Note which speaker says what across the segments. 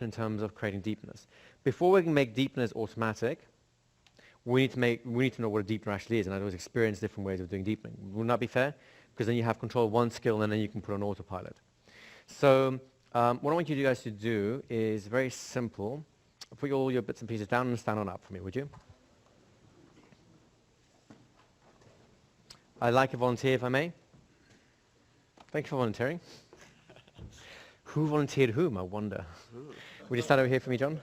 Speaker 1: in terms of creating deepness. Before we can make deepness automatic, we need to know what a deepener actually is, and otherwise experience different ways of doing deepening. Wouldn't that be fair? Because then you have control of one skill, and then you can put on autopilot. So what I want you guys to do is very simple. Put all your bits and pieces down and stand on up for me, would you? I'd like a volunteer, if I may. Thank you for volunteering. Who volunteered whom, I wonder? Would you stand over here for me, John?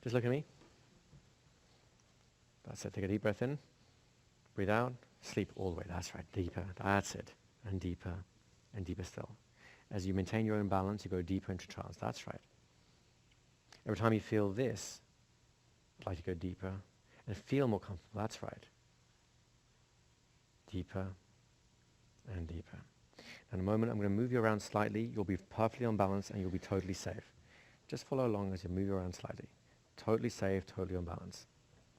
Speaker 1: Just look at me. That's it. Take a deep breath in. Breathe out. Sleep all the way. That's right. Deeper. That's it. And deeper still. As you maintain your own balance, you go deeper into trance. That's right. Every time you feel this, I'd like to go deeper and feel more comfortable. That's right. Deeper and deeper. In a moment, I'm going to move you around slightly. You'll be perfectly on balance and you'll be totally safe. Just follow along as you move around slightly. Totally safe, totally on balance.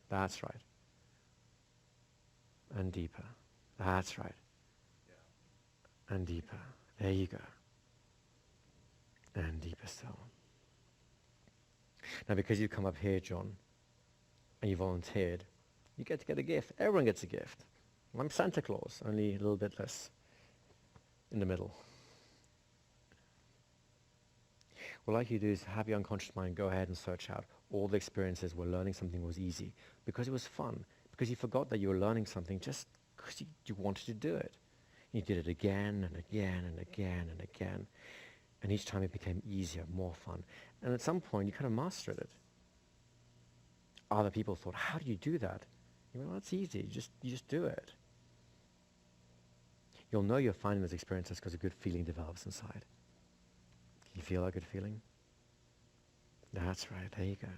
Speaker 1: That's right. And deeper. That's right. Yeah. And deeper. There you go. And deeper still. Now, because you've come up here, John, and you volunteered, you get to get a gift. Everyone gets a gift. I'm Santa Claus, only a little bit less in the middle. What I'd like you to do is have your unconscious mind go ahead and search out all the experiences where learning something was easy, because it was fun, because you forgot that you were learning something just because you wanted to do it. You did it again and again and again and again. And each time it became easier, more fun. And at some point, you kind of mastered it. Other people thought, how do you do that? You went, well, it's easy. You just do it. You'll know you're finding those experiences because a good feeling develops inside. Can you feel that good feeling? That's right. There you go.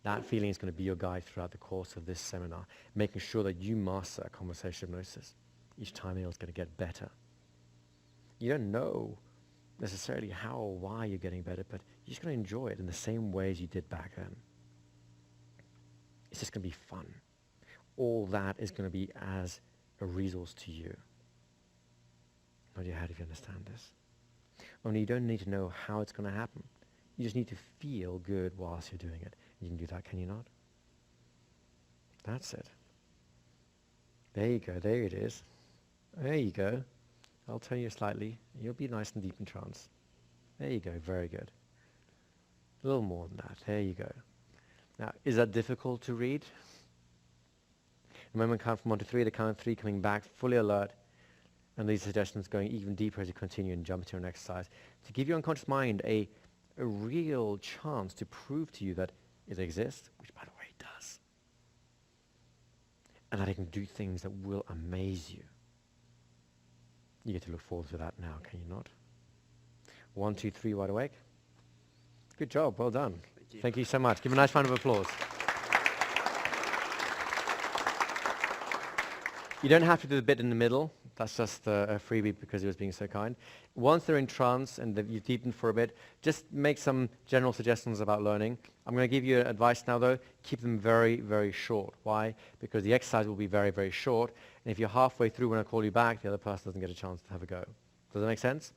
Speaker 1: That feeling is going to be your guide throughout the course of this seminar, making sure that you master a conversation hypnosis. Each time it's going to get better. You don't know necessarily how or why you're getting better, but you're just going to enjoy it in the same way as you did back then. It's just going to be fun. All that is going to be as a resource to you. Nod your head if you understand this. Only you don't need to know how it's going to happen. You just need to feel good whilst you're doing it. You can do that, can you not? That's it. There you go. There it is. There you go. I'll turn you slightly. You'll be nice and deep in trance. There you go. Very good. A little more than that. There you go. Now, is that difficult to read? The moment count from 1 to 3, the count of 3 coming back, fully alert, and these suggestions going even deeper as you continue and jump to an exercise to give your unconscious mind a real chance to prove to you that it exists, which by the way it does, and that it can do things that will amaze you. You get to look forward to that now, can you not? 1, 2, 3, wide awake. Good job, well done. Thank you so much. Give a nice round of applause. You don't have to do the bit in the middle. That's just a freebie because he was being so kind. Once they're in trance and you've deepened for a bit, just make some general suggestions about learning. I'm going to give you advice now, though. Keep them very, very short. Why? Because the exercise will be very, very short. And if you're halfway through when I call you back, the other person doesn't get a chance to have a go. Does that make sense?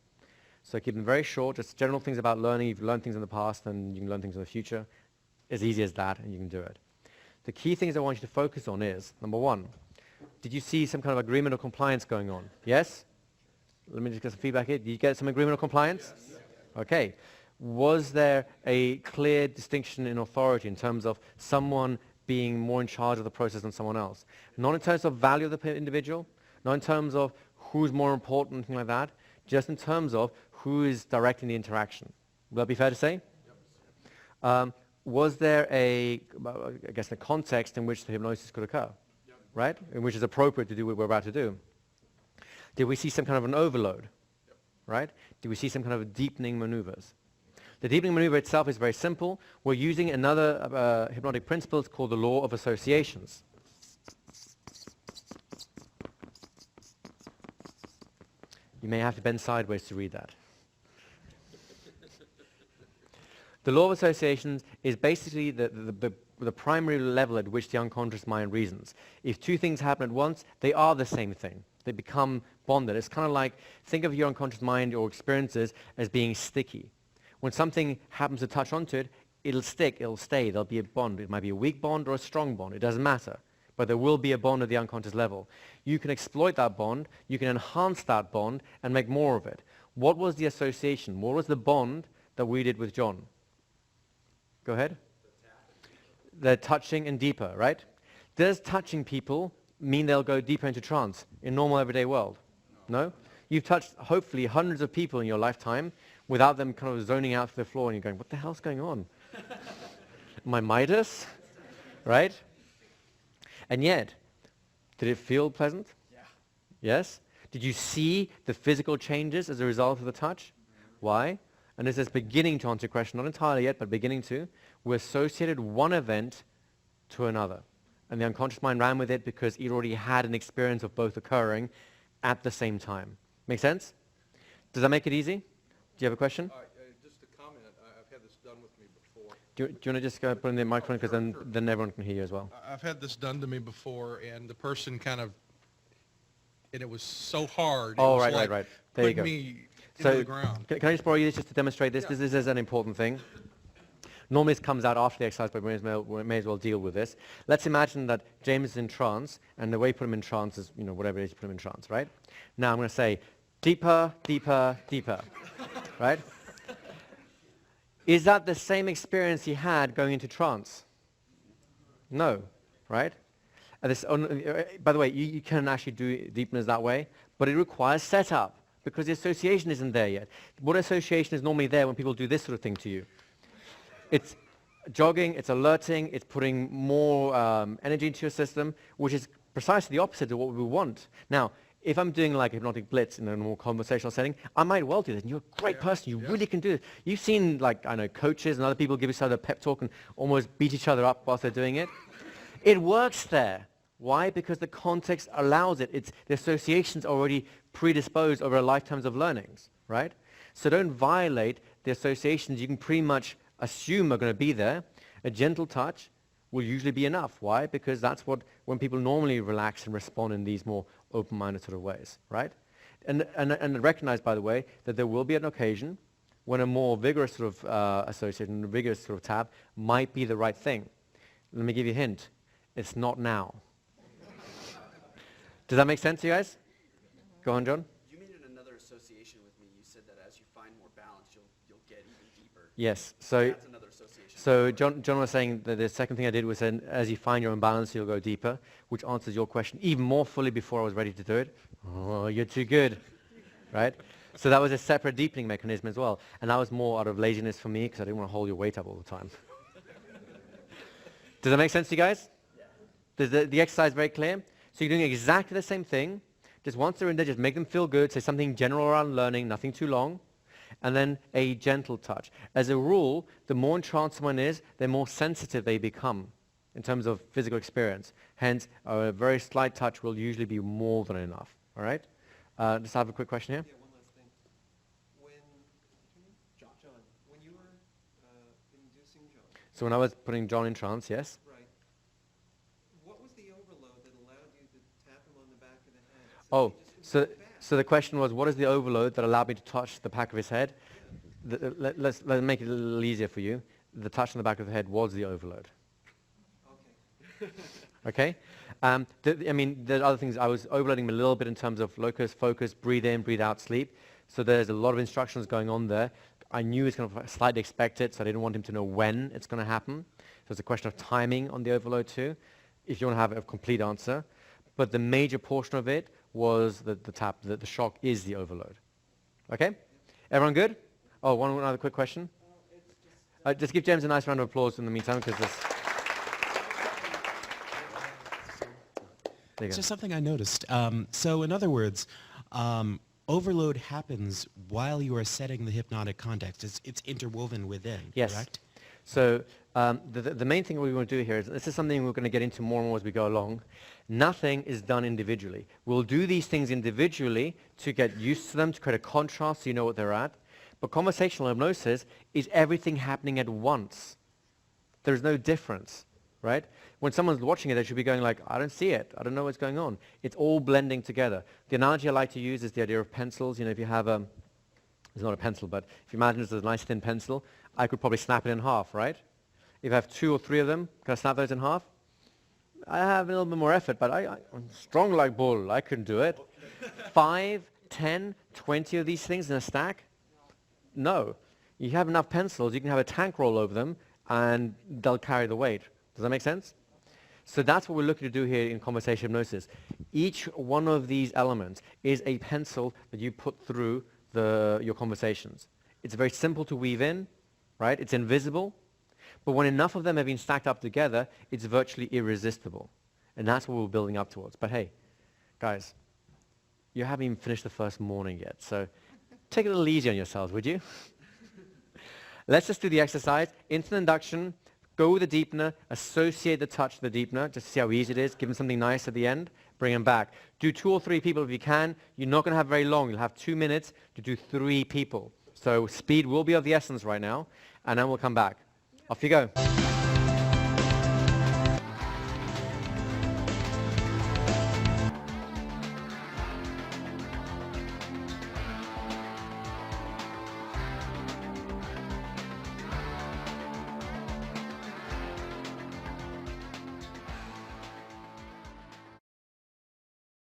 Speaker 1: So keep them very short. Just general things about learning. You've learned things in the past and you can learn things in the future. As easy as that, and you can do it. The key things I want you to focus on is, number 1, did you see some kind of agreement or compliance going on? Yes? Let me just get some feedback here. Did you get some agreement or compliance? Yes. Okay. Was there a clear distinction in authority in terms of someone being more in charge of the process than someone else? Not in terms of value of the individual, not in terms of who's more important, anything like that, just in terms of who is directing the interaction. Would that be fair to say? Yep. Was there a context in which the hypnosis could occur? Right? In which is appropriate to do what we're about to do. Did we see some kind of an overload? Yep. Right? Did we see some kind of deepening maneuvers? The deepening maneuver itself is very simple. We're using another hypnotic principle. It's called the law of associations. You may have to bend sideways to read that. The law of associations is basically the primary level at which the unconscious mind reasons. If two things happen at once, they are the same thing. They become bonded. It's kind of like, think of your unconscious mind or experiences as being sticky. When something happens to touch onto it, it'll stick, it'll stay, there'll be a bond. It might be a weak bond or a strong bond, it doesn't matter. But there will be a bond at the unconscious level. You can exploit that bond, you can enhance that bond and make more of it. What was the association? What was the bond that we did with John? Go ahead. They're touching and deeper, right? Does touching people mean they'll go deeper into trance in normal everyday world? No? You've touched hopefully hundreds of people in your lifetime without them kind of zoning out to the floor and you're going, what the hell's going on? Am I Midas? Right? And yet, did it feel pleasant?
Speaker 2: Yeah.
Speaker 1: Yes? Did you see the physical changes as a result of the touch? Why? And this is beginning to answer your question, not entirely yet, but beginning to. We associated one event to another. And the unconscious mind ran with it because it already had an experience of both occurring at the same time. Make sense? Does that make it easy? Do you have a question?
Speaker 3: Just a comment. I've had this done with me before.
Speaker 1: Do you want to just go put in the microphone because then everyone can hear you as well?
Speaker 3: I've had this done to me before, and the person kind of, and it was so hard.
Speaker 1: Oh,
Speaker 3: it was
Speaker 1: right. There you go.
Speaker 3: me into the ground.
Speaker 1: Can I just borrow you this just to demonstrate this?
Speaker 3: Yeah.
Speaker 1: This is an important thing. Normally this comes out after the exercise, but we may as well deal with this. Let's imagine that James is in trance, and the way you put him in trance is, whatever it is you put him in trance, right? Now I'm going to say, deeper, deeper, deeper, right? Is that the same experience he had going into trance? No, right? By the way, you can actually do deepness that way, but it requires setup because the association isn't there yet. What association is normally there when people do this sort of thing to you? It's jogging, it's alerting, it's putting more energy into your system, which is precisely the opposite of what we want. Now, if I'm doing like a hypnotic blitz in a more conversational setting, I might well do this. And you're a great person. You really can do this. You've seen, like, I know, coaches and other people give each other a pep talk and almost beat each other up whilst they're doing it. It works there. Why? Because the context allows it. The association's already predisposed over lifetimes of learnings, right? So don't violate the associations you can pretty much assume are going to be there. A gentle touch will usually be enough. Why? Because that's when people normally relax and respond in these more open-minded sort of ways, right? And recognize, by the way, that there will be an occasion when a more vigorous sort of association, a vigorous sort of tap might be the right thing. Let me give you a hint. It's not now. Does that make sense to you guys? Go on, John.
Speaker 2: You made another association with me. You said that as you find more balance, you'll get even deeper.
Speaker 1: Yes. So
Speaker 2: that's another association.
Speaker 1: So John was saying that the second thing I did was then, as you find your imbalance, you'll go deeper, which answers your question even more fully before I was ready to do it. Oh, you're too good, right? So that was a separate deepening mechanism as well. And that was more out of laziness for me because I didn't want to hold your weight up all the time. Does that make sense to you guys? Yeah. Is the exercise very clear? So you're doing exactly the same thing. Just once they're in there, just make them feel good. Say something general around learning, nothing too long. And then a gentle touch. As a rule, the more entranced one is, the more sensitive they become in terms of physical experience. Hence, a very slight touch will usually be more than enough. All right? Just have a quick question here.
Speaker 4: Yeah, one last thing. John, when you were inducing John.
Speaker 1: So when I was putting John in trance, yes?
Speaker 4: Right. What was the overload that allowed you to tap him on the back of the head?
Speaker 1: Oh, so the question was, what is the overload that allowed me to touch the back of his head? Let's make it a little easier for you. The touch on the back of the head was the overload.
Speaker 4: Okay.
Speaker 1: Okay? I mean, there are other things. I was overloading him a little bit in terms of locus, focus, breathe in, breathe out, sleep. So there's a lot of instructions going on there. I knew he was going to slightly expect it, so I didn't want him to know when it's going to happen. So it's a question of timing on the overload too, if you want to have a complete answer. But the major portion of it was the tap, the shock is the overload. Okay? Everyone good? Oh, one other quick question. Just give James a nice round of applause in the meantime, because this...
Speaker 5: It's just something I noticed. So in other words, overload happens while you are setting the hypnotic context. It's interwoven within,
Speaker 1: yes.
Speaker 5: Correct?
Speaker 1: So the main thing we want to do here is, this is something we're going to get into more and more as we go along. Nothing is done individually. We'll do these things individually to get used to them, to create a contrast so you know what they're at. But conversational hypnosis is everything happening at once. There's no difference, right? When someone's watching it, they should be going like, I don't see it. I don't know what's going on. It's all blending together. The analogy I like to use is the idea of pencils. You know, if you have It's not a pencil, but if you imagine it's a nice thin pencil, I could probably snap it in half, right? If I have 2 or 3 of them, can I snap those in half? I have a little bit more effort, but I'm strong like bull. I can do it. 5, 10, 20 of these things in a stack? No. You have enough pencils, you can have a tank roll over them, and they'll carry the weight. Does that make sense? So that's what we're looking to do here in conversation hypnosis. Each one of these elements is a pencil that you put through your conversations. It's very simple to weave in, right? It's invisible. But when enough of them have been stacked up together, it's virtually irresistible. And that's what we're building up towards. But hey, guys, you haven't even finished the first morning yet, so take it a little easy on yourselves, would you? Let's just do the exercise. Instant induction, go with the deepener, associate the touch to the deepener, just to see how easy it is, give them something nice at the end, bring them back. Do 2 or 3 people if you can. You're not going to have very long. You'll have 2 minutes to do 3 people. So speed will be of the essence right now, and then we'll come back. Off you go.